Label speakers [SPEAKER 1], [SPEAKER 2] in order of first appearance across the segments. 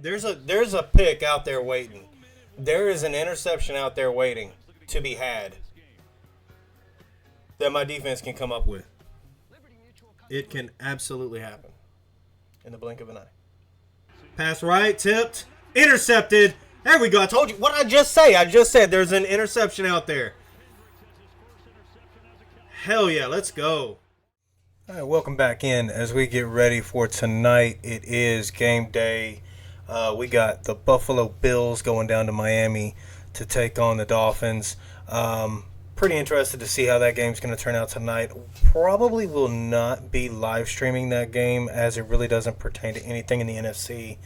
[SPEAKER 1] There's a pick out there waiting. There is an interception out there waiting to be had that my defense can come up with. It can absolutely happen in the blink of an eye. Pass right, tipped, intercepted. There we go. I told you what I just say. I just said there's an interception out there. Hell yeah, let's go. All right, welcome back in as we get ready for tonight. It is game day. We got the Buffalo Bills going down to Miami to take on the Dolphins. Pretty interested to see how that game's going to turn out tonight. Probably will not be live streaming that game as it really doesn't pertain to anything in the NFC.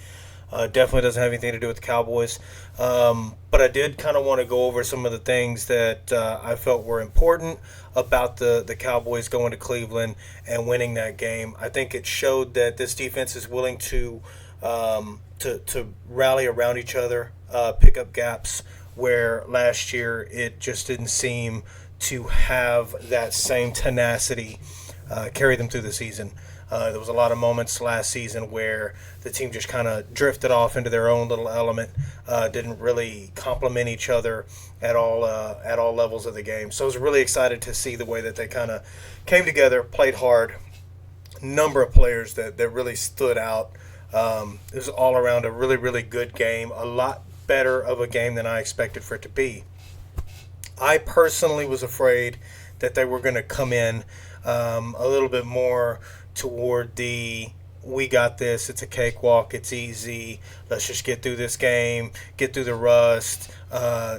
[SPEAKER 1] Definitely doesn't have anything to do with the Cowboys. But I did kind of want to go over some of the things that I felt were important about the Cowboys going to Cleveland and winning that game. I think it showed that this defense is willing to rally around each other, pick up gaps where last year it just didn't seem to have that same tenacity carry them through the season. There was a lot of moments last season where the team just kind of drifted off into their own little element, didn't really complement each other at all levels of the game. So I was really excited to see the way that they kind of came together, played hard. Number of players that really stood out. It was all around a really, really good game, a lot better of a game than I expected for it to be. I personally was afraid that they were going to come in a little bit more toward the we got this, it's a cakewalk, it's easy, let's just get through this game, get through the rust,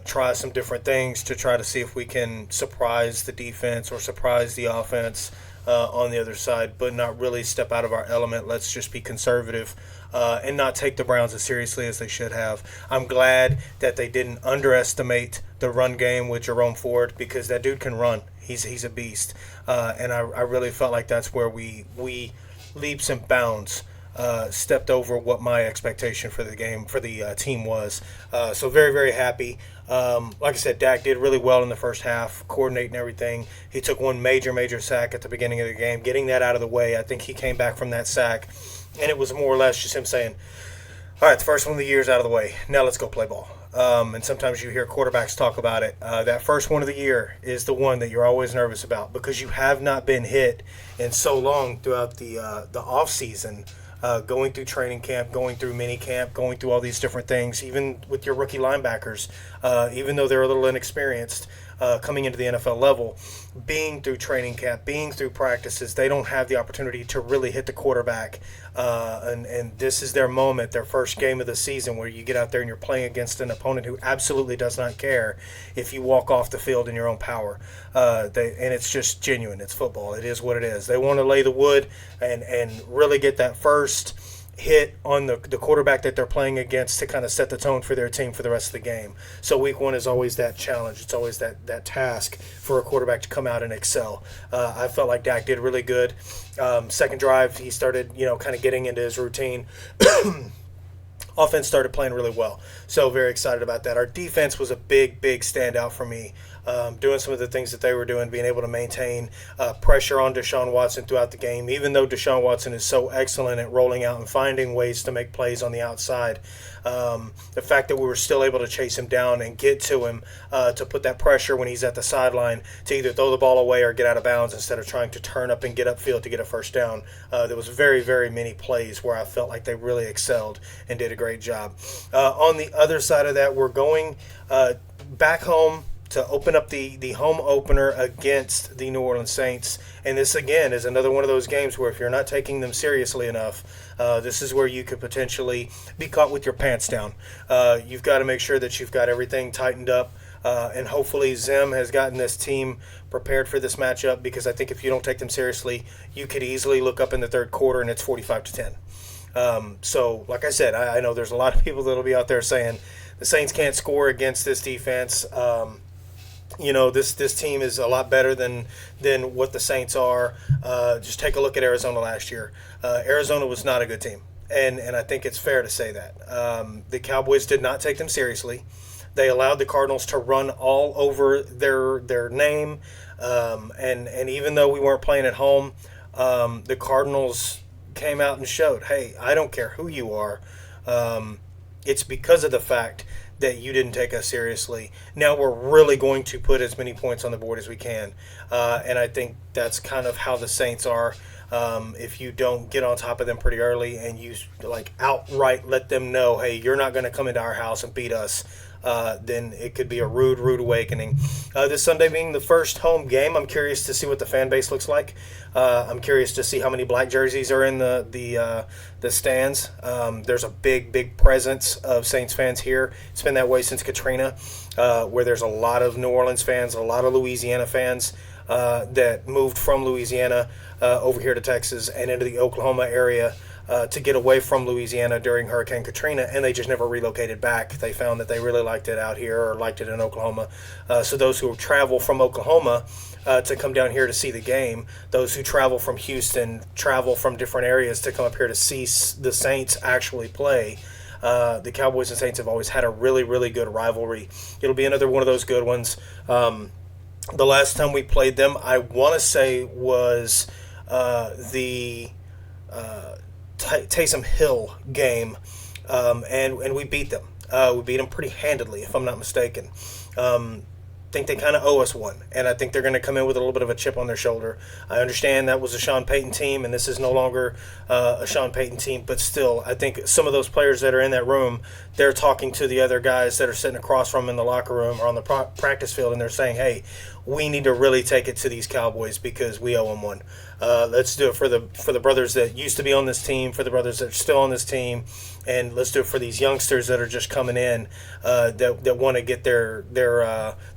[SPEAKER 1] try some different things to try to see if we can surprise the defense or surprise the offense on the other side, but not really step out of our element. Let's just be conservative and not take the Browns as seriously as they should have. I'm glad that they didn't underestimate the run game with Jerome Ford because that dude can run. He's a beast. And I really felt like that's where we leaps and bounds stepped over what my expectation for the game, for the team was. So very, very happy. Like I said, Dak did really well in the first half, coordinating everything. He took one major sack at the beginning of the game. Getting that out of the way, I think he came back from that sack, and it was more or less just him saying, all right, the first one of the year is out of the way. Now let's go play ball. And sometimes you hear quarterbacks talk about it. That first one of the year is the one that you're always nervous about because you have not been hit in so long throughout the off season, going through training camp, going through mini camp, going through all these different things. Even with your rookie linebackers, even though they're a little inexperienced coming into the NFL level, being through training camp, being through practices, they don't have the opportunity to really hit the quarterback. And this is their moment, their first game of the season, where you get out there and you're playing against an opponent who absolutely does not care if you walk off the field in your own power. And it's just genuine. It's football. It is what it is. They want to lay the wood and really get that first hit on the quarterback that they're playing against to kind of set the tone for their team for the rest of the game. So week one is always that challenge. It's always that task for a quarterback to come out and excel. I felt like Dak did really good. Second drive, he started, kind of getting into his routine. Offense started playing really well. So very excited about that. Our defense was a big standout for me. Doing some of the things that they were doing, being able to maintain pressure on Deshaun Watson throughout the game, even though Deshaun Watson is so excellent at rolling out and finding ways to make plays on the outside. The fact that we were still able to chase him down and get to him to put that pressure when he's at the sideline to either throw the ball away or get out of bounds instead of trying to turn up and get upfield to get a first down. There was very many plays where I felt like they really excelled and did a great job. On the other side of that, we're going back home to open up the home opener against the New Orleans Saints. And this, again, is another one of those games where if you're not taking them seriously enough, this is where you could potentially be caught with your pants down. You've got to make sure that you've got everything tightened up. And hopefully Zim has gotten this team prepared for this matchup, because I think if you don't take them seriously, you could easily look up in the third quarter and it's 45-10. So, like I said, I know there's a lot of people that'll be out there saying the Saints can't score against this defense. This team is a lot better than what the Saints are. Just take a look at Arizona last year. Arizona was not a good team, and I think it's fair to say that. The Cowboys did not take them seriously. They allowed the Cardinals to run all over their name, and even though we weren't playing at home, the Cardinals came out and showed, hey, I don't care who you are. It's because of the fact that you didn't take us seriously. Now we're really going to put as many points on the board as we can. And I think that's kind of how the Saints are. If you don't get on top of them pretty early and you like outright let them know, hey, you're not going to come into our house and beat us, then it could be a rude awakening. This Sunday being the first home game, I'm curious to see what the fan base looks like. I'm curious to see how many black jerseys are in the stands. There's a big presence of Saints fans here. It's been that way since Katrina, where there's a lot of New Orleans fans, a lot of Louisiana fans that moved from Louisiana over here to Texas and into the Oklahoma area to get away from Louisiana during Hurricane Katrina, and they just never relocated back. They found that they really liked it out here or liked it in Oklahoma. So those who travel from Oklahoma to come down here to see the game, those who travel from Houston, travel from different areas to come up here to see the Saints actually play. The Cowboys and Saints have always had a really good rivalry. It'll be another one of those good ones. The last time we played them, I want to say, was the Taysom Hill game, and we beat them. We beat them pretty handedly, if I'm not mistaken. I think they kind of owe us one, and I think they're going to come in with a little bit of a chip on their shoulder. I understand that was a Sean Payton team, and this is no longer a Sean Payton team, but still, I think some of those players that are in that room, they're talking to the other guys that are sitting across from them in the locker room or on the practice field, and they're saying, hey, we need to really take it to these Cowboys because we owe them one. Let's do it for the brothers that used to be on this team, for the brothers that are still on this team, and let's do it for these youngsters that are just coming in that want to get their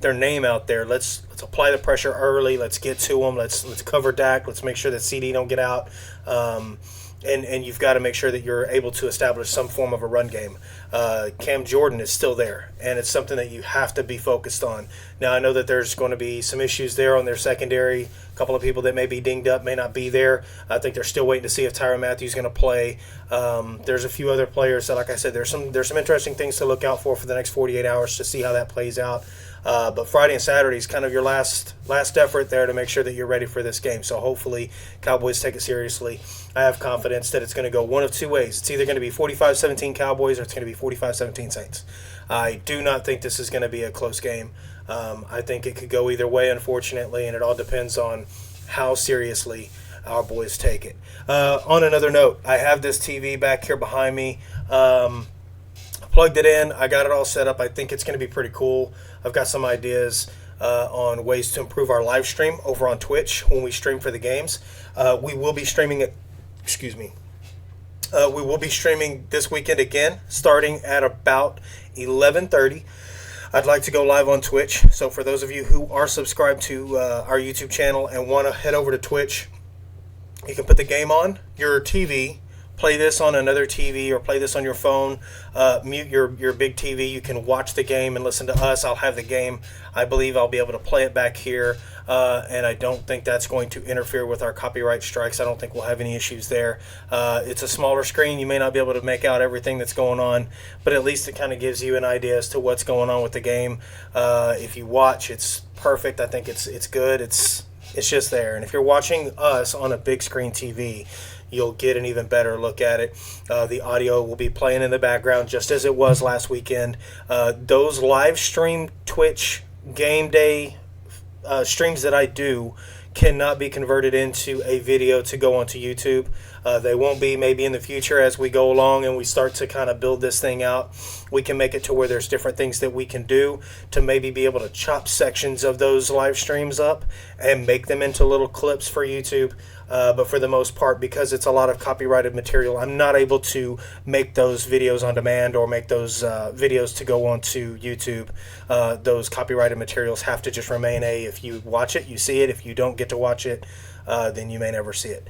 [SPEAKER 1] name out there. Let's apply the pressure early. Let's get to them. Let's cover Dak. Let's make sure that CD don't get out. And you've got to make sure that you're able to establish some form of a run game. Cam Jordan is still there, and it's something that you have to be focused on. Now, I know that there's going to be some issues there on their secondary. A couple of people that may be dinged up may not be there. I think they're still waiting to see if Tyrann Mathieu is going to play. There's a few other players that, like I said, there's some interesting things to look out for the next 48 hours to see how that plays out. But Friday and Saturday is kind of your last effort there to make sure that you're ready for this game. So hopefully Cowboys take it seriously. I have confidence that it's going to go one of two ways. It's either going to be 45-17 Cowboys or it's going to be 45-17 Saints. I do not think this is going to be a close game. I think it could go either way, unfortunately, and it all depends on how seriously our boys take it. On another note, I have this TV back here behind me. Plugged it in. I got it all set up. I think it's going to be pretty cool. I've got some ideas on ways to improve our live stream over on Twitch when we stream for the games. We will be streaming it. Excuse me. We will be streaming this weekend again, starting at about 11:30. I'd like to go live on Twitch. So for those of you who are subscribed to our YouTube channel and want to head over to Twitch, you can put the game on your TV. Play this on another TV or play this on your phone. Mute your big TV. You can watch the game and listen to us. I'll have the game. I believe I'll be able to play it back here, and I don't think that's going to interfere with our copyright strikes. I don't think we'll have any issues there. It's a smaller screen. You may not be able to make out everything that's going on, but at least it kind of gives you an idea as to what's going on with the game. If you watch, it's perfect. I think it's good. It's just there. And if you're watching us on a big screen TV, you'll get an even better look at it. The audio will be playing in the background just as it was last weekend. Those live stream Twitch game day streams that I do cannot be converted into a video to go onto YouTube. They won't be. Maybe in the future as we go along and we start to kind of build this thing out, we can make it to where there's different things that we can do to maybe be able to chop sections of those live streams up and make them into little clips for YouTube. But for the most part, because it's a lot of copyrighted material, I'm not able to make those videos on demand or make those videos to go onto YouTube. Those copyrighted materials have to just remain if you watch it, you see it. If you don't get to watch it, then you may never see it.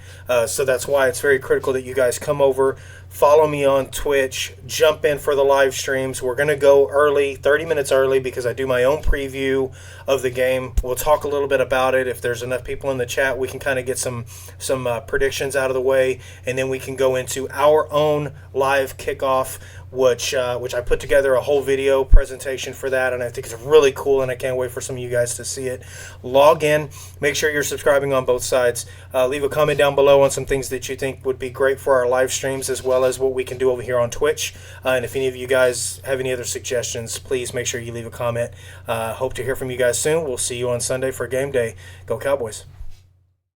[SPEAKER 1] So that's why it's very critical that you guys come over, follow me on Twitch, jump in for the live streams. We're going to go early, 30 minutes early, because I do my own preview of the game. We'll talk a little bit about it. If there's enough people in the chat, we can kind of get some predictions out of the way, and then we can go into our own live kickoff, which I put together a whole video presentation for that, and I think it's really cool, and I can't wait for some of you guys to see it. Log in. Make sure you're subscribing on both sides. Leave a comment down below on some things that you think would be great for our live streams, as well well as what we can do over here on Twitch. And if any of you guys have any other suggestions, please make sure you leave a comment. Hope to hear from you guys soon. We'll see you on Sunday for game day. Go Cowboys.